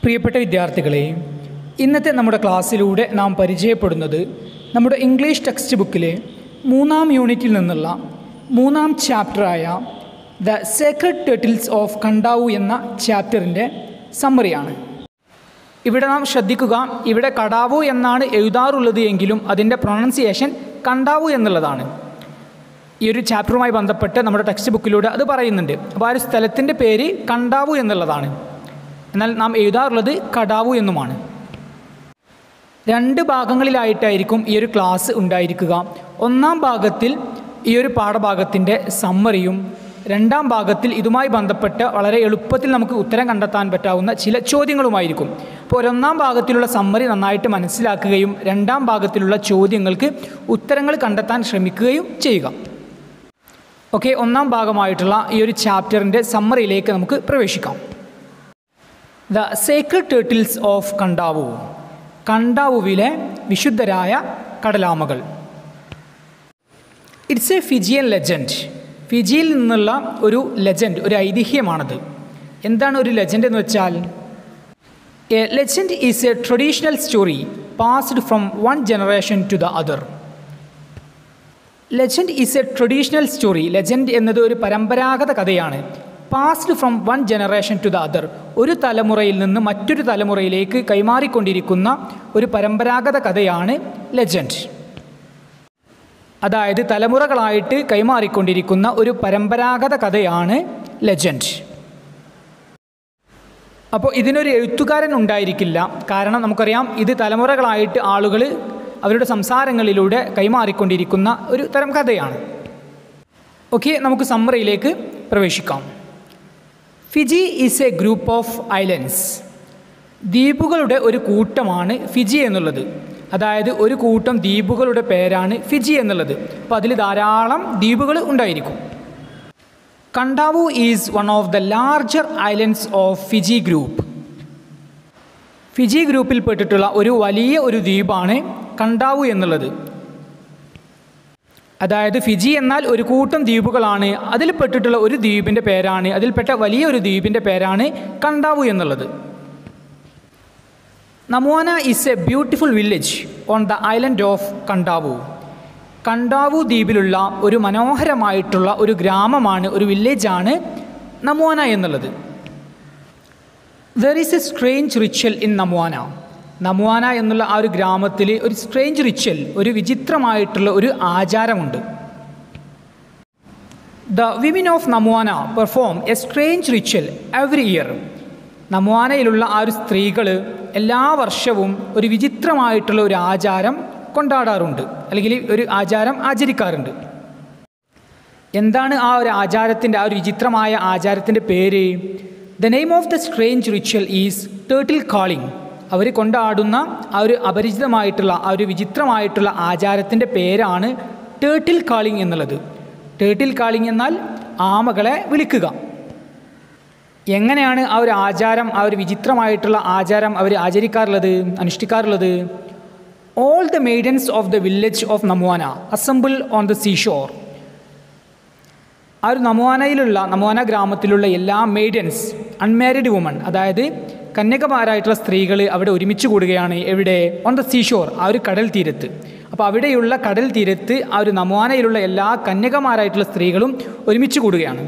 പ്രിയപ്പെട്ട വിദ്യാർത്ഥികളെ, ഇന്നത്തെ നമ്മുടെ ക്ലാസ്സിലൂടെ നാം പരിചയപ്പെടുന്നത് നമ്മുടെ ഇംഗ്ലീഷ് ടെക്സ്റ്റ് ബുക്കിലെ 3-ാം യൂണിറ്റിൽ നിന്നുള്ള 3-ാം ചാപ്റ്ററായ ദ സേക്രഡ് ടേർട്ടിൽസ് ഓഫ് കണ്ടാവു എന്ന ചാപ്റ്ററിൻ്റെ സമ്മറിയാണ്. ഇവിടെ നാം ശ്രദ്ധിക്കുക, ഇവിടെ കടാവു എന്നാണ് എഴുതാറുള്ളത് എങ്കിലും അതിൻ്റെ പ്രൊണൗൺസിയേഷൻ കണ്ടാവു എന്നുള്ളതാണ്. ഈ ഒരു ചാപ്റ്ററുമായി ബന്ധപ്പെട്ട് നമ്മുടെ ടെക്സ്റ്റ് ബുക്കിലൂടെ അത് പറയുന്നുണ്ട്. അപ്പോൾ ആ ഒരു സ്ഥലത്തിൻ്റെ പേര് കണ്ടാവു എന്നുള്ളതാണ്, എന്നാൽ നാം എഴുതാറുള്ളത് കടാവു എന്നുമാണ്. 2 ഭാഗങ്ങളിലായിട്ടായിരിക്കും ഈ ഒരു ക്ലാസ് ഉണ്ടായിരിക്കുക. 1-ാം ഭാഗത്തിൽ ഈ ഒരു പാഠഭാഗത്തിൻ്റെ സമ്മറിയും 2-ാം ഭാഗത്തിൽ ഇതുമായി ബന്ധപ്പെട്ട് വളരെ എളുപ്പത്തിൽ നമുക്ക് ഉത്തരം കണ്ടെത്താൻ പറ്റാവുന്ന ചില ചോദ്യങ്ങളുമായിരിക്കും. അപ്പോൾ 1-ാം ഭാഗത്തിലുള്ള സമ്മറി നന്നായിട്ട് മനസ്സിലാക്കുകയും 2-ാം ഭാഗത്തിലുള്ള ചോദ്യങ്ങൾക്ക് ഉത്തരങ്ങൾ കണ്ടെത്താൻ ശ്രമിക്കുകയും ചെയ്യുക. ഓക്കെ, 1-ാം ഭാഗമായിട്ടുള്ള ഈ ഒരു ചാപ്റ്ററിൻ്റെ സമ്മറിയിലേക്ക് നമുക്ക് പ്രവേശിക്കാം. The sacred turtles of Kadavu, കണ്ടാവുവിലെ വിശുദ്ധരായ കടലാമകൾ. It's a Fijian legend. ഫിജിയിൽ നിന്നുള്ള ഒരു ലെജൻഡ്, ഒരു ഐതിഹ്യമാണത്. എന്താണ് ഒരു ലെജൻഡ് എന്ന് വെച്ചാൽ? A legend is a traditional story passed from one generation to the other. Legend is a traditional story. Legend എന്നത് ഒരു പരമ്പരാഗത കഥയാണ്. Passed from one generation to the other, ഒരു തലമുറയിൽ നിന്ന് മറ്റൊരു തലമുറയിലേക്ക് കൈമാറിക്കൊണ്ടിരിക്കുന്ന ഒരു പരമ്പരാഗത കഥയാണ് ലെജൻഡ്. അതായത് തലമുറകളായിട്ട് കൈമാറിക്കൊണ്ടിരിക്കുന്ന ഒരു പരമ്പരാഗത കഥയാണ് ലെജൻഡ്. അപ്പോൾ ഇതിനൊരു എഴുത്തുകാരൻ ഉണ്ടായിരിക്കില്ല. കാരണം നമുക്കറിയാം, ഇത് തലമുറകളായിട്ട് ആളുകൾ അവരുടെ സംസാരങ്ങളിലൂടെ കൈമാറിക്കൊണ്ടിരിക്കുന്ന ഒരു തരം കഥയാണ്. ഓക്കെ, നമുക്ക് സമ്മറിയിലേക്ക് പ്രവേശിക്കാം. Fiji is a group of islands. ദ്വീപുകളുടെ ഒരു കൂട്ടമാണ് ഫിജി എന്നുള്ളത്. അതായത് ഒരു കൂട്ടം ദ്വീപുകളുടെ പേരാണ് ഫിജി എന്നുള്ളത്. അപ്പോൾ അതിൽ ധാരാളം ദ്വീപുകൾ ഉണ്ടായിരിക്കും. Kadavu is one of the larger islands of Fiji group. Fiji ഗ്രൂപ്പിൽപ്പെട്ടിട്ടുള്ള ഒരു വലിയ ഒരു ദ്വീപാണ് കണ്ടാവു എന്നുള്ളത്. അതായത് ഫിജി എന്നാൽ ഒരു കൂട്ടം ദ്വീപുകളാണ്. അതിൽപ്പെട്ടിട്ടുള്ള ഒരു ദ്വീപിൻ്റെ പേരാണ്, അതിൽപ്പെട്ട വലിയൊരു ദ്വീപിൻ്റെ പേരാണ് കണ്ടാവു എന്നുള്ളത്. Namuana is a beautiful village on the island of Kadavu. Kadavu ദ്വീപിലുള്ള ഒരു മനോഹരമായിട്ടുള്ള ഒരു ഗ്രാമമാണ്, ഒരു വില്ലേജാണ് നമുവാന എന്നുള്ളത്. There is a strange ritual in Namuana. Namuana എന്നുള്ള ആ ഒരു ഗ്രാമത്തിൽ ഒരു സ്ട്രേഞ്ച് റിച്വൽ, ഒരു വിചിത്രമായിട്ടുള്ള ഒരു ആചാരമുണ്ട്. The women of Namuana perform a strange ritual every year. നമുവാനയിലുള്ള ആ ഒരു സ്ത്രീകൾ എല്ലാ വർഷവും ഒരു വിചിത്രമായിട്ടുള്ള ഒരു ആചാരം കൊണ്ടാടാറുണ്ട്, അല്ലെങ്കിൽ ഒരു ആചാരം ആചരിക്കാറുണ്ട്. എന്താണ് ആ ഒരു ആചാരത്തിൻ്റെ, ആ ഒരു വിചിത്രമായ ആചാരത്തിൻ്റെ പേര്? The name of the strange ritual is turtle calling. അവർ കൊണ്ടാടുന്ന ആ ഒരു അപരിചിതമായിട്ടുള്ള, ആ ഒരു വിചിത്രമായിട്ടുള്ള ആചാരത്തിൻ്റെ പേരാണ് ടേർട്ടിൽ കാളിംഗ് എന്നുള്ളത്. ടേർട്ടിൽ കാളിംഗ് എന്നാൽ ആമകളെ വിളിക്കുക. എങ്ങനെയാണ് ആ ഒരു ആചാരം, ആ ഒരു വിചിത്രമായിട്ടുള്ള ആചാരം അവർ ആചരിക്കാറുള്ളത്, അനുഷ്ഠിക്കാറുള്ളത്? All the maidens of the village of Namuana assemble on the seashore. ആ ഒരു നമുവാന ഗ്രാമത്തിലുള്ള എല്ലാ മെയ്ഡൻസ്, അൺമാരീഡ് വുമൺ, അതായത് കന്യകമാരായിട്ടുള്ള സ്ത്രീകൾ അവിടെ ഒരുമിച്ച് കൂടുകയാണ്. എവിടെ? ഓൺ ദ സീഷോർ, ആ ഒരു കടൽ തീരത്ത്. അപ്പോൾ അവിടെയുള്ള കടൽ തീരത്ത് ആ ഒരു നമുവാനയിലുള്ള എല്ലാ കന്യകമാരായിട്ടുള്ള സ്ത്രീകളും ഒരുമിച്ച് കൂടുകയാണ്.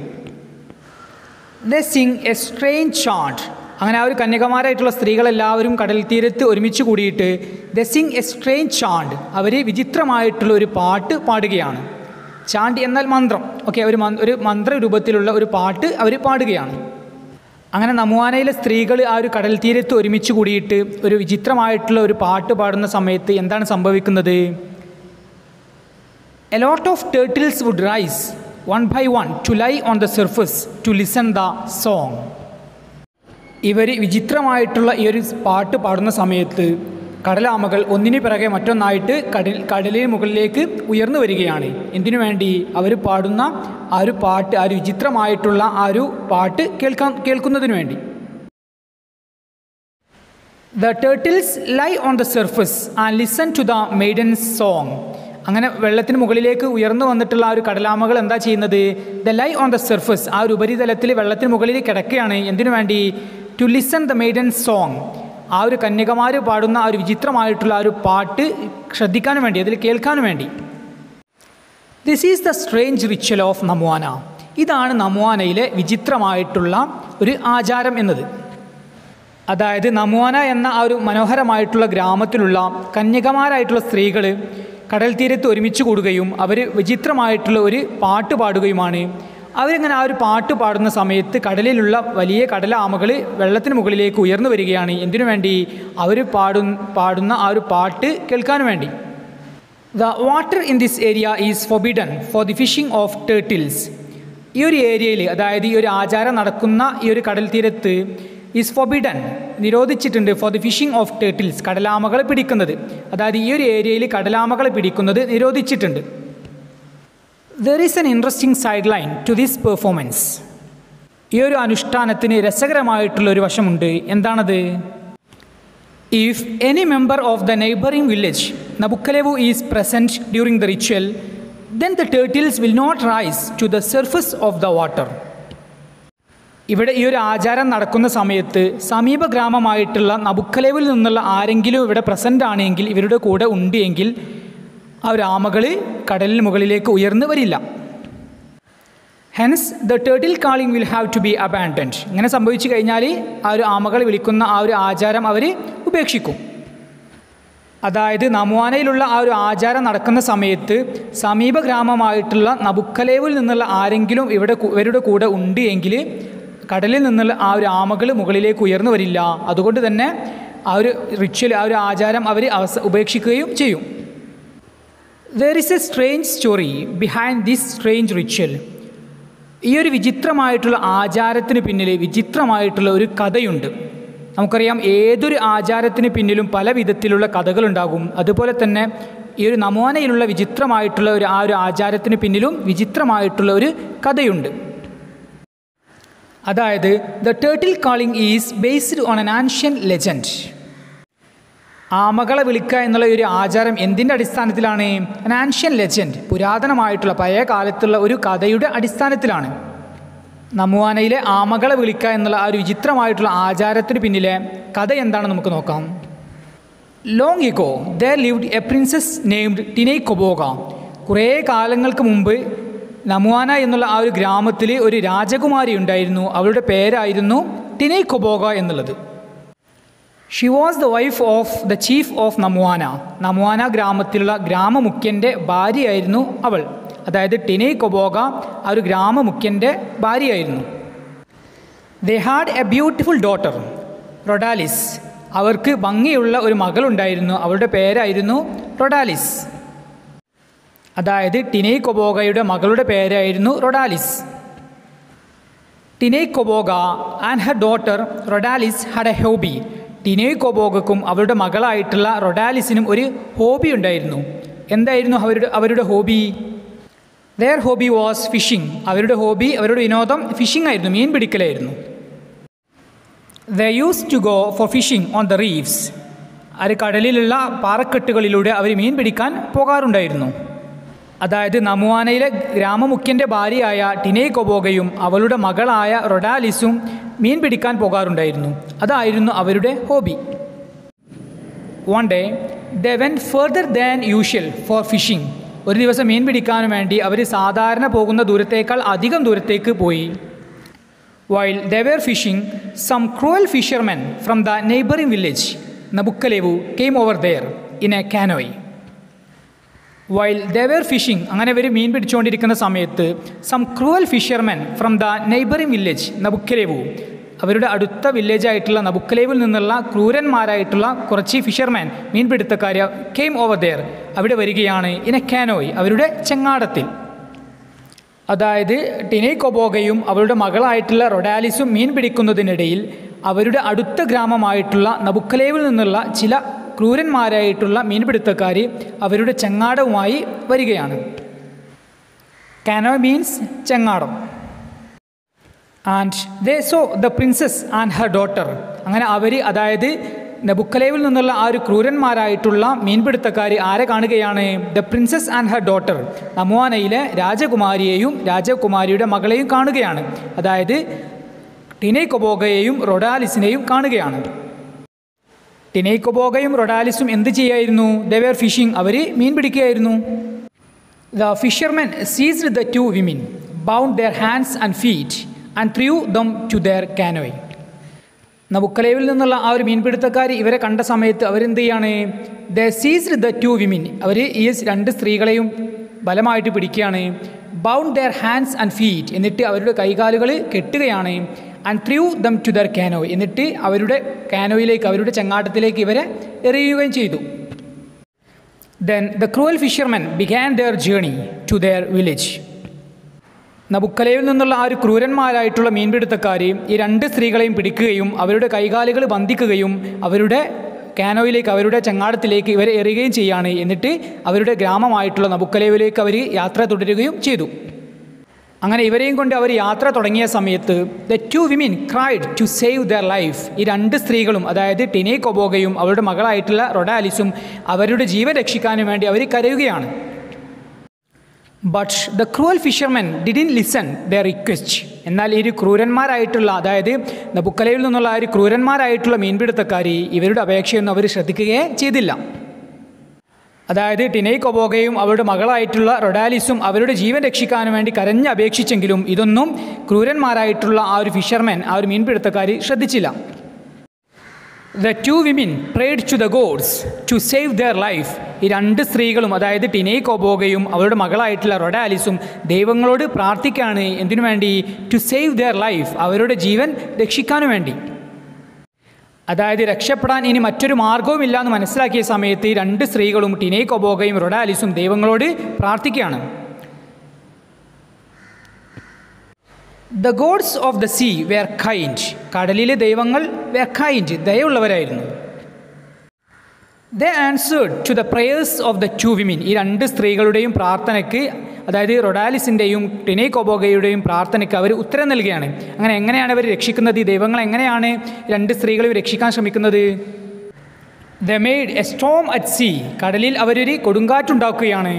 ദേ സിംഗ് എ സ്ട്രേഞ്ച് ചാണ്ട്. അങ്ങനെ ആ ഒരു കന്യകമാരായിട്ടുള്ള സ്ത്രീകളെല്ലാവരും കടൽ തീരത്ത് ഒരുമിച്ച് കൂടിയിട്ട് ദേ സിംഗ് എ സ്ട്രേഞ്ച് ചാണ്ട്, അവർ വിചിത്രമായിട്ടുള്ള ഒരു പാട്ട് പാടുകയാണ്. ചാണ്ട് എന്നാൽ മന്ത്രം. ഓക്കെ, ഒരു മന്ത്രരൂപത്തിലുള്ള ഒരു പാട്ട് അവർ പാടുകയാണ്. അങ്ങനെ നമുവാനയിലെ സ്ത്രീകൾ ആ ഒരു കടൽ തീരത്ത് ഒരുമിച്ച് കൂടിയിട്ട് ഒരു വിചിത്രമായിട്ടുള്ള ഒരു പാട്ട് പാടുന്ന സമയത്ത് എന്താണ് സംഭവിക്കുന്നത്? A lot of turtles would rise one by one to lie on the surface to listen the song. ഇവർ വിചിത്രമായിട്ടുള്ള ഈ ഒരു പാട്ട് പാടുന്ന സമയത്ത് കടലാമകൾ ഒന്നിനു പിറകെ മറ്റൊന്നായിട്ട് കടലിന് മുകളിലേക്ക് ഉയർന്നു വരികയാണ്. എന്തിനു വേണ്ടി? അവർ പാടുന്ന ആ ഒരു പാട്ട്, ആ ഒരു വിചിത്രമായിട്ടുള്ള ആ ഒരു പാട്ട് കേൾക്കുന്നതിനു വേണ്ടി. The turtles lie on the surface and listen to the maiden's song. അങ്ങനെ വെള്ളത്തിന് മുകളിലേക്ക് ഉയർന്നു വന്നിട്ടുള്ള ആ ഒരു കടലാമകൾ എന്താ ചെയ്യുന്നത്? They lie on the surface, ആ ഒരു ഉപരിതലത്തിൽ വെള്ളത്തിന് മുകളിൽ കിടക്കുകയാണ്. എന്തിനു വേണ്ടി? To listen the maiden song, ആ ഒരു കന്യകമാർ പാടുന്ന ആ ഒരു വിചിത്രമായിട്ടുള്ള ആ ഒരു പാട്ട് ശ്രദ്ധിക്കാനും വേണ്ടി, അതിൽ കേൾക്കാനും വേണ്ടി. This is the strange ritual of Namuana. ഇതാണ് നമുവാനയിലെ വിചിത്രമായിട്ടുള്ള ഒരു ആചാരം എന്നത്. അതായത് നമുവാന എന്ന ആ ഒരു മനോഹരമായിട്ടുള്ള ഗ്രാമത്തിലുള്ള കന്യകമാരായിട്ടുള്ള സ്ത്രീകൾ കടൽ തീരത്ത് ഒരുമിച്ച് കൂടുകയും അവർ വിചിത്രമായിട്ടുള്ള ഒരു പാട്ട് പാടുകയുമാണ്. അവരിങ്ങനെ ആ ഒരു പാട്ട് പാടുന്ന സമയത്ത് കടലിലുള്ള വലിയ കടലാമകൾ വെള്ളത്തിന് മുകളിലേക്ക് ഉയർന്നു വരികയാണ്. എന്തിനു വേണ്ടി? അവർ പാടുന്ന ആ ഒരു പാട്ട് കേൾക്കാനും വേണ്ടി. The water in this area is forbidden for the fishing of turtles. ഈ ഒരു ഏരിയയിൽ, അതായത് ഈ ഒരു ആചാരം നടക്കുന്ന ഈ ഒരു കടൽ തീരത്ത് ഈസ് ഫോർബിഡൻ, നിരോധിച്ചിട്ടുണ്ട്, for the fishing of turtles, കടലാമകളെ പിടിക്കുന്നത്. അതായത് ഈ ഒരു ഏരിയയിൽ കടലാമകളെ പിടിക്കുന്നത് നിരോധിച്ചിട്ടുണ്ട്. There is an interesting side line to this performance. ഈ ഒരു അനുഷ്ഠാനത്തിന് രസകരമായിട്ടുള്ളൊരു വശമുണ്ട്. എന്താണത്? If any member of the neighbouring village Nabukelevu is present during the ritual, then the turtles will not rise to the surface of the water. ഇവിടെ ഈ ഒരു ആചാരം നടക്കുന്ന സമയത്ത് സമീപ ഗ്രാമമായിട്ടുള്ള നബുക്കലേവിൽ നിന്നുള്ള ആരെങ്കിലും ഇവിടെ പ്രസൻ്റ് ആണെങ്കിൽ, ഇവരുടെ കൂടെ ഉണ്ട് എങ്കിൽ, ആ ഒരു ആമകൾ കടലിന് മുകളിലേക്ക് ഉയർന്നു വരില്ല. Hence the turtle calling will have to be abandoned. ഇങ്ങനെ സംഭവിച്ചു കഴിഞ്ഞാൽ ആ ഒരു ആമകളെ വിളിക്കുന്ന ആ ഒരു ആചാരം അവർ ഉപേക്ഷിക്കും. അതായത് നമുവാനയിലുള്ള ആ ഒരു ആചാരം നടക്കുന്ന സമയത്ത് സമീപ ഗ്രാമമായിട്ടുള്ള നബുക്കലേവിൽ നിന്നുള്ള ആരെങ്കിലും ഇവരുടെ കൂടെ ഉണ്ട് എങ്കിൽ കടലിൽ നിന്നുള്ള ആ ഒരു ആമകൾ മുകളിലേക്ക് ഉയർന്നു വരില്ല. അതുകൊണ്ട് തന്നെ ആ ഒരു റിച്വൽ, ആ ഒരു ആചാരം അവർ ഉപേക്ഷിക്കുകയും ചെയ്യും. There is a strange story behind this strange ritual. ഈ ഒരു വിചിത്രമായിട്ടുള്ള ആചാരത്തിന് പിന്നിൽ വിചിത്രമായിട്ടുള്ള ഒരു കഥയുണ്ട്. നമുക്കറിയാം, ഏതൊരു ആചാരത്തിന് പിന്നിലും പല വിധത്തിലുള്ള കഥകളുണ്ടാകും. അതുപോലെ തന്നെ ഈ ഒരു നമുവാനയിലുള്ള വിചിത്രമായിട്ടുള്ള ആ ഒരു ആചാരത്തിന് പിന്നിലും വിചിത്രമായിട്ടുള്ള ഒരു കഥയുണ്ട്. അതായത് the turtle calling is based on an ancient legend. ആമകളെ വിളിക്കുക എന്നുള്ള ഒരു ആചാരം എന്തിൻ്റെ അടിസ്ഥാനത്തിലാണ്? എൻ ആൻഷ്യൻ ലെജൻഡ്, പുരാതനമായിട്ടുള്ള പഴയ കാലത്തുള്ള ഒരു കഥയുടെ അടിസ്ഥാനത്തിലാണ്. നമുവാനയിലെ ആമകളെ വിളിക്കുക എന്നുള്ള ആ ഒരു വിചിത്രമായിട്ടുള്ള ആചാരത്തിന് പിന്നിലെ കഥ എന്താണെന്ന് നമുക്ക് നോക്കാം. Long ego there lived a princess named ടിനൈകൊബോഗ. കുറേ കാലങ്ങൾക്ക് മുമ്പ് നമുവാന എന്നുള്ള ആ ഒരു ഗ്രാമത്തിൽ ഒരു രാജകുമാരി ഉണ്ടായിരുന്നു. അവളുടെ പേരായിരുന്നു ടിനൈകൊബോഗ എന്നുള്ളത്. She was the wife of the chief of Namuana. Namuana ഗ്രാമത്തിലുള്ള ഗ്രാമമുഖ്യൻ്റെ ഭാര്യയായിരുന്നു അവൾ. അതായത് ടിനൈകൊബോഗ ആ ഒരു ഗ്രാമമുഖ്യൻ്റെ ഭാര്യയായിരുന്നു. They had a beautiful daughter Raudalice. അവർക്ക് ഭംഗിയുള്ള ഒരു മകളുണ്ടായിരുന്നു. അവളുടെ പേരായിരുന്നു റൊഡാലിസ്. അതായത് ടിനൈകൊബോഗയുടെ മകളുടെ പേരായിരുന്നു Raudalice. Tinaicoboga and her daughter Raudalice had a hobby. ടിനൈകൊബോഗക്കും അവരുടെ മകളായിട്ടുള്ള റൊഡാലിസിനും ഒരു ഹോബി ഉണ്ടായിരുന്നു. എന്തായിരുന്നു അവരുടെ hobby? Their hobby was fishing. അവരുടെ ഹോബി, അവരുടെ വിനോദം ഫിഷിംഗ് ആയിരുന്നു, മീൻ പിടിക്കലായിരുന്നു. They used to go for fishing on the reefs. അത് കടലിലുള്ള പാറക്കെട്ടുകളിലൂടെ അവർ മീൻ പിടിക്കാൻ പോകാറുണ്ടായിരുന്നു. അതായത് നമുവാനയിലെ ഗ്രാമമുഖ്യൻ്റെ ഭാര്യയായ ടിനൈകൊബോഗയും അവളുടെ മകളായ റൊഡാലിസും മീൻ പിടിക്കാൻ പോകാറുണ്ടായിരുന്നു. അതായിരുന്നു അവരുടെ hobby. One day they went further than usual for fishing. ഒരു ദിവസം മീൻ പിടിക്കാനും വേണ്ടി അവർ സാധാരണ പോകുന്ന ദൂരത്തേക്കാൾ അധികം ദൂരത്തേക്ക് പോയി. While they were fishing, some cruel fishermen from the neighboring village, Nabukalevu, came over there in a canoe. While they were fishing, അങ്ങനെ അവർ മീൻ പിടിച്ചുകൊണ്ടിരിക്കുന്ന സമയത്ത് some cruel fishermen from the neighboring village, Nabukalevu, അവരുടെ അടുത്ത വില്ലേജായിട്ടുള്ള നബുക്കലേവിൽ നിന്നുള്ള ക്രൂരന്മാരായിട്ടുള്ള കുറച്ച് ഫിഷർമാൻ, മീൻപിടുത്തക്കാർ, came over there, അവിടെ വരികയാണ് in A കാനോയ്, അവരുടെ ചെങ്ങാടത്തിൽ. അതായത് ടിനൈകൊബോഗയും അവരുടെ മകളായിട്ടുള്ള റൊഡാലിസും മീൻ പിടിക്കുന്നതിനിടയിൽ അവരുടെ അടുത്ത ഗ്രാമമായിട്ടുള്ള നബുക്കലേവിൽ നിന്നുള്ള ചില ക്രൂരന്മാരായിട്ടുള്ള മീൻപിടുത്തക്കാർ അവരുടെ ചെങ്ങാടവുമായി വരികയാണ്. കാനോയ് മീൻസ് ചെങ്ങാടം. And they saw the princess and her daughter. അങ്ങനെ അവർ, അതായത് നബുക്കലേവിൽ നിന്നുള്ള ആ ഒരു ക്രൂരന്മാരായിട്ടുള്ള മീൻപിടുത്തക്കാർ ആരെ കാണുകയാണ്? The princess and her daughter, നമുവാനയിലെ രാജകുമാരിയെയും രാജകുമാരിയുടെ മകളെയും കാണുകയാണ്. അതായത് ടിനൈക്കൊബോഗയെയും റൊഡാലിസിനെയും കാണുകയാണ്. ടിനൈക്കൊബോഗയും റൊഡാലിസും എന്ത് ചെയ്യായിരുന്നു? ദേ വെർ ഫിഷിംഗ്, അവർ മീൻ പിടിക്കുകയായിരുന്നു. The fishermen seized the two women, bound their hands and feet and threw them to their canoe. നബുക്കലേവിൽ നിന്നുള്ള ആ ഒരു മീൻപിടുത്തക്കാർ ഇവരെ കണ്ട സമയത്ത് അവരെന്ത് ചെയ്യാണ്? The seized the two women, അവർ ഈ രണ്ട് സ്ത്രീകളെയും ബലമായിട്ട് പിടിക്കുകയാണ്. Bound their hands and feet, എന്നിട്ട് അവരുടെ കൈകാലുകൾ കെട്ടുകയാണ്. And threw them to their canoe, എന്നിട്ട് അവരുടെ കാനോയിലേക്ക്, അവരുടെ ചങ്ങാട്ടത്തിലേക്ക് ഇവരെ എറിയുകയും ചെയ്തു. Then the cruel fishermen began their journey to their village. നബുക്കലേവിൽ നിന്നുള്ള ആ ഒരു ക്രൂരന്മാരായിട്ടുള്ള മീൻപിടുത്തക്കാർ ഈ രണ്ട് സ്ത്രീകളെയും പിടിക്കുകയും അവരുടെ കൈകാലുകൾ ബന്ധിക്കുകയും അവരുടെ കാനോയിലേക്ക്, അവരുടെ ചങ്ങാടത്തിലേക്ക് ഇവരെ എറിയുകയും ചെയ്യാണ്. എന്നിട്ട് അവരുടെ ഗ്രാമമായിട്ടുള്ള നബുക്കലേവിലേക്ക് അവർ യാത്ര തുടരുകയും ചെയ്തു. അങ്ങനെ ഇവരെയും കൊണ്ട് അവർ യാത്ര തുടങ്ങിയ സമയത്ത് the two women cried to save their life. ഈ രണ്ട് സ്ത്രീകളും, അതായത് ടിനൈക്കൊബോഗയും അവരുടെ മകളായിട്ടുള്ള റൊഡാലിസും അവരുടെ ജീവൻ രക്ഷിക്കാനും വേണ്ടി അവർ കരയുകയാണ്. But the cruel fishermen didn't listen their request. എന്നാൽ ഈ ഒരു ക്രൂരന്മാരായിട്ടുള്ള, അതായത് നബുക്കലേവിൽ നിന്നുള്ള ആ ഒരു ക്രൂരന്മാരായിട്ടുള്ള മീൻപിടുത്തക്കാർ ഇവരുടെ അപേക്ഷയൊന്നും അവർ ശ്രദ്ധിക്കുകയേ ചെയ്തില്ല. അതായത് ടിനൈക്കൊബോഗയും അവരുടെ മകളായിട്ടുള്ള റൊഡാലിസും അവരുടെ ജീവൻ രക്ഷിക്കാനും വേണ്ടി കരഞ്ഞ് അപേക്ഷിച്ചെങ്കിലും ഇതൊന്നും ക്രൂരന്മാരായിട്ടുള്ള ആ ഒരു ഫിഷർമെൻ, ആ ഒരു മീൻപിടുത്തക്കാർ ശ്രദ്ധിച്ചില്ല. The two women prayed to the gods to save their life. ഈ രണ്ട് സ്ത്രീകളും, അതായത് ടിനൈക്കൊബോഗയും അവരുടെ മകളായിട്ടുള്ള റൊഡാലിസും ദൈവങ്ങളോട് പ്രാർത്ഥിക്കുകയാണ്. എന്തിനു വേണ്ടി? ടു സേവ് ദെയർ ലൈഫ്, അവരുടെ ജീവൻ രക്ഷിക്കാനും വേണ്ടി. അതായത് രക്ഷപ്പെടാൻ ഇനി മറ്റൊരു മാർഗവുമില്ല എന്ന് മനസ്സിലാക്കിയ സമയത്ത് ഈ രണ്ട് സ്ത്രീകളും ടിനൈക്കൊബോഗയും റൊഡാലിസും ദൈവങ്ങളോട് പ്രാർത്ഥിക്കുകയാണ്. The gods of the sea were kind. കടലിലെ ദൈവങ്ങൾ വെയർ കൈൻഡ്, ദയയുള്ളവരായിരുന്നു. They answered to the prayers of the two women. ഈ രണ്ട് സ്ത്രീകളുടെയും പ്രാർത്ഥനയ്ക്ക്, അതായത് റൊഡാലിസിൻ്റെയും ടിനൈക്കൊബോഗയുടെയും പ്രാർത്ഥനയ്ക്ക് അവർ ഉത്തരം നൽകുകയാണ്. അങ്ങനെ എങ്ങനെയാണ് അവർ രക്ഷിക്കുന്നത്? ഈ ദൈവങ്ങൾ എങ്ങനെയാണ് രണ്ട് സ്ത്രീകളെയും രക്ഷിക്കാൻ ശ്രമിക്കുന്നത്? The made a storm at sea. കടലിൽ അവരൊരു കൊടുങ്കാറ്റുണ്ടാക്കുകയാണ്.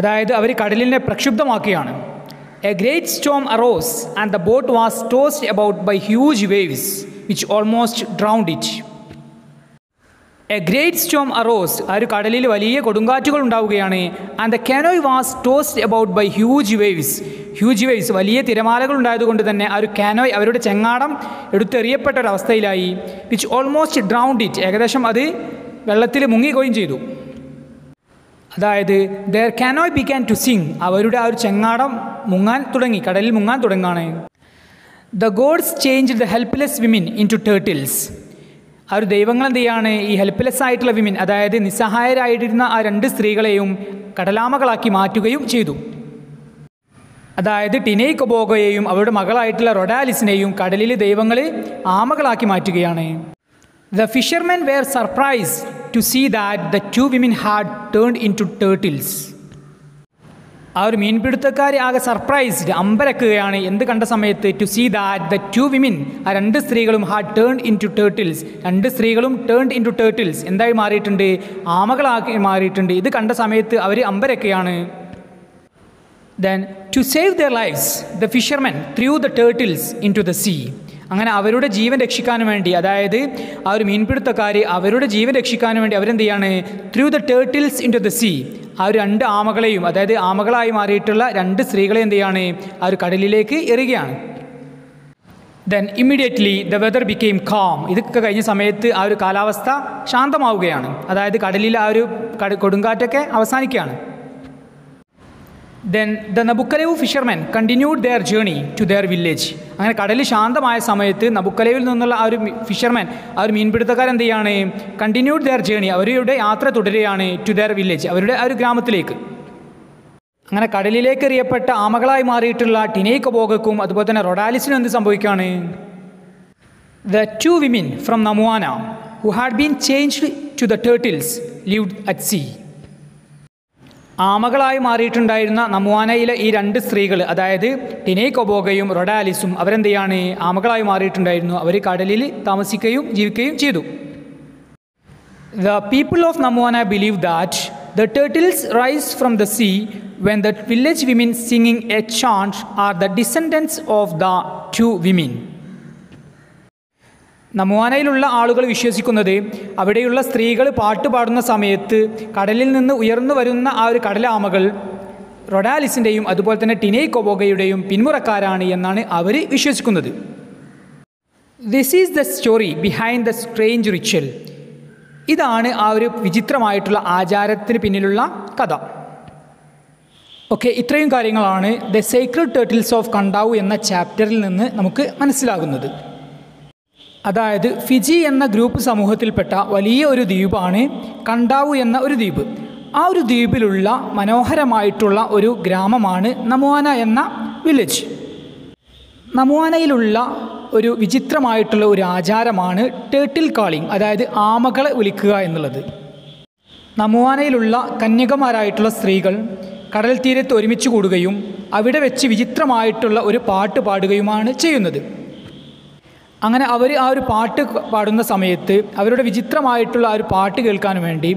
അതായത് അവർ കടലിനെ പ്രക്ഷുബ്ധമാക്കുകയാണ്. A great storm arose and the boat was tossed about by huge waves which almost drowned it. A great storm arose, ആ ഒരു കടലിൽ വലിയ കൊടുങ്കാറ്റുകൾ ഉണ്ടാവുകയാണ്. And the canoe was tossed about by huge waves. Huge waves, വലിയ തിരമാലകൾ ഉണ്ടായതുകൊണ്ട് തന്നെ ആ ഒരു കാനോയ്, അവരുടെ ചെങ്ങാടം എടുത്തെറിയപ്പെട്ട ഒരവസ്ഥയിലായി. വിച്ച് ഓൾമോസ്റ്റ് ഡ്രൗണ്ട് ഇറ്റ്, ഏകദേശം അത് വെള്ളത്തിൽ മുങ്ങിക്കുകയും ചെയ്തു. അതായത് their canoe began to sink, അവരുടെ ആ ഒരു ചെങ്ങാടം മുങ്ങാൻ തുടങ്ങി, കടലിൽ മുങ്ങാൻ തുടങ്ങാണ്. The gods change the helpless women in to turtles. ആ ഒരു ദൈവങ്ങൾ എന്ത് ചെയ്യാണ്? ഈ ഹെൽപ്ലെസ് ആയിട്ടുള്ള വിമൻ, അതായത് നിസ്സഹായരായിരുന്ന ആ രണ്ട് സ്ത്രീകളെയും കടലാമകളാക്കി മാറ്റുകയും ചെയ്തു. അതായത് ടിനൈക്കൊബോഗയെയും അവരുടെ മകളായിട്ടുള്ള റൊഡാലിസിനെയും കടലിലെ ദൈവങ്ങൾ ആമകളാക്കി മാറ്റുകയാണ്. The fishermen were surprised to see that the two women had turned in to turtles. ആ ഒരു മീൻപിടുത്തക്കാർ ആകെ സർപ്രൈസ്ഡ്, അമ്പരക്കുകയാണ്. എന്ത് കണ്ട സമയത്ത്? To see that the two women, ആ രണ്ട് സ്ത്രീകളും had turned in to turtles. രണ്ട് സ്ത്രീകളും ടേൺഡ് ഇൻ ടു ടേർട്ടിൽസ്, എന്തായി മാറിയിട്ടുണ്ട്? ആമകളാക്കി മാറിയിട്ടുണ്ട്. ഇത് കണ്ട സമയത്ത് അവർ അമ്പരക്കുകയാണ്. Then to save their lives the fishermen threw the turtles in to the sea. അങ്ങനെ അവരുടെ ജീവൻ രക്ഷിക്കാനും വേണ്ടി, അതായത് ആ ഒരു മീൻപിടുത്തക്കാർ അവരുടെ ജീവൻ രക്ഷിക്കാനും വേണ്ടി അവരെന്ത് ചെയ്യാണ്? Threw the turtles in to the sea. ആ ഒരു രണ്ട് ആമകളെയും, അതായത് ആമകളായി മാറിയിട്ടുള്ള രണ്ട് സ്ത്രീകളെ എന്ത് ചെയ്യാണ്? ആ ഒരു കടലിലേക്ക് എറിയുകയാണ്. Then immediately the weather became calm. ഇതൊക്കെ കഴിഞ്ഞ സമയത്ത് ആ ഒരു കാലാവസ്ഥ ശാന്തമാവുകയാണ്. അതായത് കടലിൽ ആ ഒരു കൊടുങ്കാറ്റൊക്കെ അവസാനിക്കുകയാണ്. Then the Nabukelevu fishermen continued their journey to their village. അങ്ങനെ കടൽ ശാന്തമായ സമയത്ത് നബുക്കലേവിൽ നിന്നുള്ള ആ ഒരു ഫിഷർമെൻ, ആ ഒരു മീൻപിടുത്തക്കാരൻ എന്ത് ചെയ്യാണ്? കണ്ടിന്യൂഡ് ദെയർ ജേണി, അവരുടെ യാത്ര തുടരുകയാണ് ടു ദെയർ വില്ലേജ്, അവരുടെ ആ ഒരു ഗ്രാമത്തിലേക്ക്. അങ്ങനെ കടലിലേക്ക് എറിയപ്പെട്ട ആമകളായി മാറിയിട്ടുള്ള ടിനൈക്കൊബോഗക്കും അതുപോലെ തന്നെ റൊഡാലിസിനും എന്ത് സംഭവിക്കുകയാണ്? The two women from Namuana who had been changed to the turtles lived at sea. ആമകളായി മാറിയിട്ടുണ്ടായിരുന്ന നമുവാനയിലെ ഈ രണ്ട് സ്ത്രീകൾ, അതായത് ടിനൈക്കൊബോഗയും റൊഡാലിസും, അവരെന്ത് ചെയ്യാണ്? ആമകളായി മാറിയിട്ടുണ്ടായിരുന്നു. അവർ കടലിൽ താമസിക്കുകയും ജീവിക്കുകയും ചെയ്തു. The people of Namuana believe that the turtles rise from the sea when the village women singing a chant are the descendants of the two women. നമുവാനയിലുള്ള ആളുകൾ വിശ്വസിക്കുന്നത് അവിടെയുള്ള സ്ത്രീകൾ പാട്ട് പാടുന്ന സമയത്ത് കടലിൽ നിന്ന് ഉയർന്നു വരുന്ന ആ ഒരു കടലാമകൾ റൊഡാലിസിൻ്റെയും അതുപോലെ തന്നെ ടിനൈ കൊബോഗയുടെയും പിന്മുറക്കാരാണ് എന്നാണ് അവർ വിശ്വസിക്കുന്നത്. This is the story behind the strange ritual. ഇതാണ് ആ ഒരു വിചിത്രമായിട്ടുള്ള ആചാരത്തിന് പിന്നിലുള്ള കഥ. ഓക്കെ, ഇത്രയും കാര്യങ്ങളാണ് ദ സേക്രഡ് ടേർട്ടിൽസ് ഓഫ് കണ്ടാവു എന്ന ചാപ്റ്ററിൽ നിന്ന് നമുക്ക് മനസ്സിലാകുന്നത്. അതായത് ഫിജി എന്ന ഗ്രൂപ്പ് സമൂഹത്തിൽപ്പെട്ട വലിയ ഒരു ദ്വീപാണ് കണ്ടാവു എന്ന ഒരു ദ്വീപ്. ആ ഒരു ദ്വീപിലുള്ള മനോഹരമായിട്ടുള്ള ഒരു ഗ്രാമമാണ് നമുവാന എന്ന വില്ലേജ്. നമുവാനയിലുള്ള ഒരു വിചിത്രമായിട്ടുള്ള ഒരു ആചാരമാണ് ടേർട്ടിൽ കാളിംഗ്, അതായത് ആമകളെ വിളിക്കുക എന്നുള്ളത്. നമുവാനയിലുള്ള കന്യകമാരായിട്ടുള്ള സ്ത്രീകൾ കടൽ തീരത്ത് ഒരുമിച്ച് കൂടുകയും അവിടെ വെച്ച് വിചിത്രമായിട്ടുള്ള ഒരു പാട്ട് പാടുകയുമാണ് ചെയ്യുന്നത്. അങ്ങനെ അവർ ആ ഒരു പാട്ട് പാടുന്ന സമയത്ത് അവരുടെ വിചിത്രമായിട്ടുള്ള ആ ഒരു പാട്ട് കേൾക്കാൻ വേണ്ടി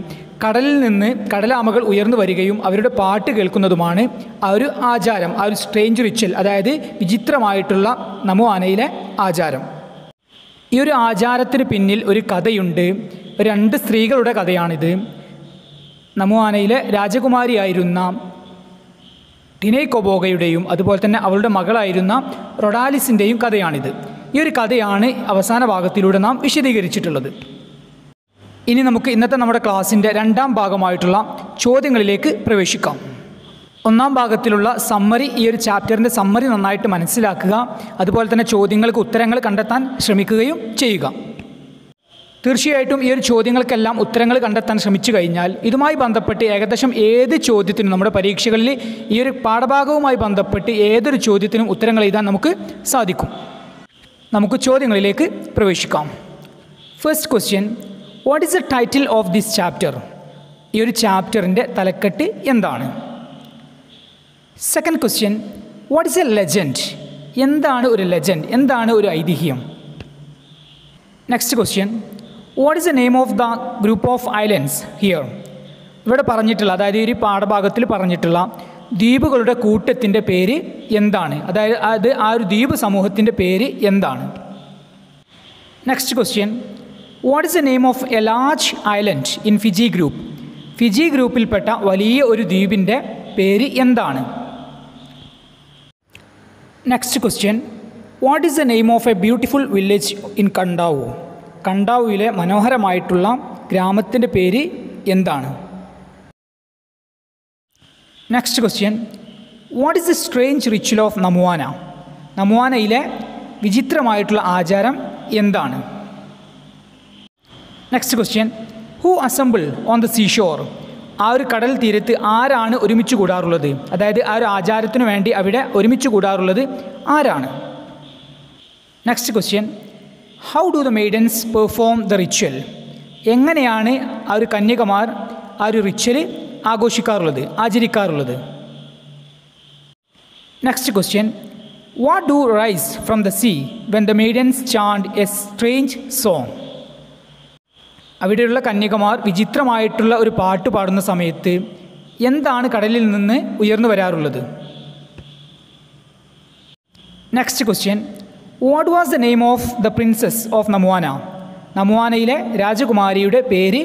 കടലിൽ നിന്ന് കടലാമകൾ ഉയർന്നു വരികയും അവരുടെ പാട്ട് കേൾക്കുന്നതുമാണ് ആ ഒരു ആചാരം, ആ ഒരു സ്ട്രേഞ്ച് റിച്വൽ, അതായത് വിചിത്രമായിട്ടുള്ള നമുവാനയിലെ ആചാരം. ഈ ഒരു ആചാരത്തിന് പിന്നിൽ ഒരു കഥയുണ്ട്. 2 സ്ത്രീകളുടെ കഥയാണിത്. നമുവാനയിലെ രാജകുമാരിയായിരുന്ന ടിനൈ കൊബോഗയുടെയും അതുപോലെ തന്നെ അവളുടെ മകളായിരുന്ന റൊഡാലിസിൻ്റെയും കഥയാണിത്. ഈ ഒരു കഥയാണ് അവസാന ഭാഗത്തിലൂടെ നാം വിശദീകരിച്ചിട്ടുള്ളത്. ഇനി നമുക്ക് ഇന്നത്തെ നമ്മുടെ ക്ലാസ്സിൻ്റെ 2ാം ഭാഗമായിട്ടുള്ള ചോദ്യങ്ങളിലേക്ക് പ്രവേശിക്കാം. 1ാം ഭാഗത്തിലുള്ള സമ്മറി, ഈ ഒരു ചാപ്റ്ററിൻ്റെ സമ്മറി നന്നായിട്ട് മനസ്സിലാക്കുക, അതുപോലെ തന്നെ ചോദ്യങ്ങൾക്ക് ഉത്തരങ്ങൾ കണ്ടെത്താൻ ശ്രമിക്കുകയും ചെയ്യുക. തീർച്ചയായിട്ടും ഈ ഒരു ചോദ്യങ്ങൾക്കെല്ലാം ഉത്തരങ്ങൾ കണ്ടെത്താൻ ശ്രമിച്ചു കഴിഞ്ഞാൽ ഇതുമായി ബന്ധപ്പെട്ട് ഏകദേശം ഏത് ചോദ്യത്തിനും നമ്മുടെ പരീക്ഷകളിൽ ഈ ഒരു പാഠഭാഗവുമായി ബന്ധപ്പെട്ട് ഏതൊരു ചോദ്യത്തിനും ഉത്തരങ്ങൾ എഴുതാൻ നമുക്ക് സാധിക്കും. നമുക്ക് ചോദ്യങ്ങളിലേക്ക് പ്രവേശിക്കാം. First question, what is the title of this chapter? ഈ ഒരു ചാപ്റ്ററിൻ്റെ തലക്കെട്ട് എന്താണ്? Second question, what is A legend? എന്താണ് ഒരു ലെജൻഡ്? എന്താണ് ഒരു ഐതിഹ്യം? Next question, what is the name of the group of islands here? ഇവിടെ പറഞ്ഞിട്ടുള്ള, അതായത് ഈ ഒരു പാഠഭാഗത്തിൽ പറഞ്ഞിട്ടുള്ള ദ്വീപുകളുടെ കൂട്ടത്തിൻ്റെ പേര് എന്താണ്? അതായത് ആ ഒരു ദ്വീപ് സമൂഹത്തിൻ്റെ പേര് എന്താണ്? Next question, what is the name of a large island in Fiji group? Fiji ഗ്രൂപ്പിൽപ്പെട്ട വലിയ ഒരു ദ്വീപിൻ്റെ പേര് എന്താണ്? Next question, what is the name of a beautiful village in Kadavu? കണ്ടാവുവിലെ മനോഹരമായിട്ടുള്ള ഗ്രാമത്തിൻ്റെ പേര് എന്താണ്? Next question, what is the strange ritual of Namuana? നമുവാനയിലെ വിചിത്രമായിട്ടുള്ള ആചാരം എന്താണ്? Next question, who assemble on the seashore? ആ ഒരു കടൽ തീരത്ത് ആരാണ് ഒരുമിച്ച് കൂടാറുള്ളത്? അതായത് ആ ഒരു ആചാരത്തിനു വേണ്ടി അവിടെ ഒരുമിച്ച് കൂടാറുള്ളത് ആരാണ്? Next question, how do the maidens perform the ritual? എങ്ങനെയാണ് ആ ഒരു കന്യകമാർ ആ ഒരു റിച്വൽ ആഘോഷിക്കാറുള്ളത്, ആചരിക്കാറുള്ളത്? Next question, what do rise from the sea when the maidens chant a strange song? അവിടെയുള്ള കന്യകമാർ വിചിത്രമായിട്ടുള്ള ഒരു പാട്ട് പാടുന്ന സമയത്ത് എന്താണ് കടലിൽ നിന്ന് ഉയർന്നു വരാറുള്ളത്? Next question, what was the name of the princess of Namuana? നമുവാനയിലെ രാജകുമാരിയുടെ പേര്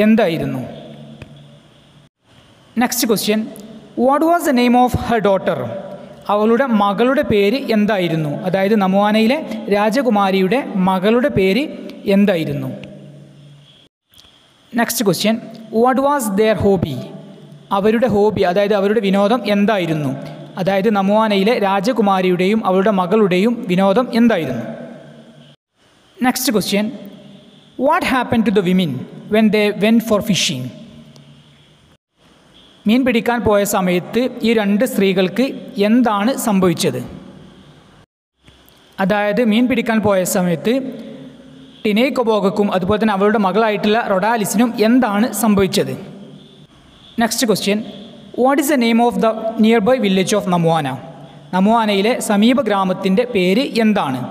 എന്തായിരുന്നു? Next question, what was the name of her daughter? അവളുടെ മകളുടെ പേര് എന്തായിരുന്നു? അതായത് നമുവാനയിലെ രാജകുമാരിയുടെ മകളുടെ പേര് എന്തായിരുന്നു? Next question, what was their hobby? അവരുടെ ഹോബി, അതായത് അവരുടെ വിനോദം എന്തായിരുന്നു? അതായത് നമുവാനയിലെ രാജകുമാരിയുടെയും അവളുടെ മകളുടെയും വിനോദം എന്തായിരുന്നു? Next question, what happen to the women when they went for fishing? മീൻ പിടിക്കാൻ പോയ സമയത്ത് ഈ 2 സ്ത്രീകൾക്ക് എന്താണ് സംഭവിച്ചത്? അതായത് മീൻ പിടിക്കാൻ പോയ സമയത്ത് ടിനൈ കൊബോഗക്കും അതുപോലെ തന്നെ അവളുടെ മകളായിട്ടുള്ള റൊഡാലിസിനും എന്താണ് സംഭവിച്ചത്? Next question, what is the name of the nearby village of Namuana? നമുവാനയിലെ സമീപ ഗ്രാമത്തിൻ്റെ പേര് എന്താണ്?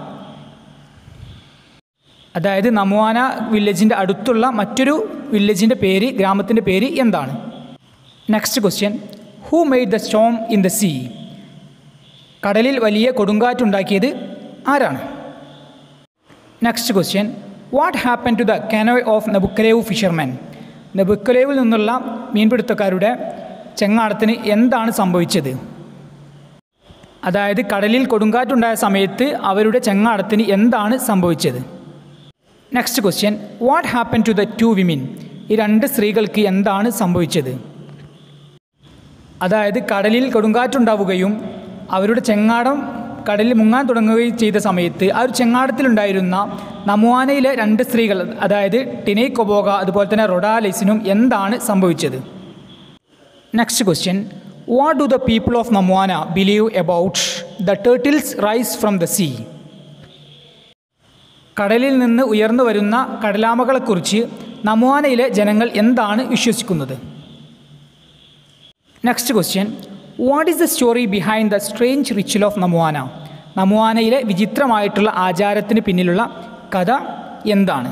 അതായത് നമുവാന വില്ലേജിൻ്റെ അടുത്തുള്ള മറ്റൊരു വില്ലേജിൻ്റെ പേര്, ഗ്രാമത്തിൻ്റെ പേര് എന്താണ്? Next question, who made the storm in the sea? കടലിൽ വലിയ കൊടുങ്കാറ്റുണ്ടാക്കിയത് ആരാണ്? Next question, what happen to the canoe of Nabukelevu fisherman? നെബുക്കലേവിൽ നിന്നുള്ള മീൻപിടുത്തക്കാരുടെ ചെങ്ങാടത്തിന് എന്താണ് സംഭവിച്ചത്? അതായത് കടലിൽ കൊടുങ്കാറ്റുണ്ടായ സമയത്ത് അവരുടെ ചെങ്ങാടത്തിന് എന്താണ് സംഭവിച്ചത്? Next question, what happen to the two women? ഈ രണ്ട് സ്ത്രീകൾക്ക് എന്താണ് സംഭവിച്ചത്? അതായത് കടലിൽ കൊടുങ്കാറ്റുണ്ടാവുകയും അവരുടെ ചെങ്ങാടം കടലിൽ മുങ്ങാൻ തുടങ്ങുകയും ചെയ്ത സമയത്ത് ആ ഒരു ചെങ്ങാടത്തിലുണ്ടായിരുന്ന നമുവാനയിലെ രണ്ട് സ്ത്രീകൾ, അതായത് ടിനൈ കൊബോഗ അതുപോലെ തന്നെ റൊഡാലൈസിനും എന്താണ് സംഭവിച്ചത്? Next question, what do the people of Namuana believe about the turtles rise from the sea? കടലിൽ നിന്ന് ഉയർന്നു വരുന്ന കടലാമകളെക്കുറിച്ച് നമുവാനയിലെ ജനങ്ങൾ എന്താണ് വിശ്വസിക്കുന്നത്? Next question, what is the story behind the strange ritual of Namuana? നമുവാനയിലെ വിചിത്രമായിട്ടുള്ള ആചാരത്തിന് പിന്നിലുള്ള കഥ എന്താണ്?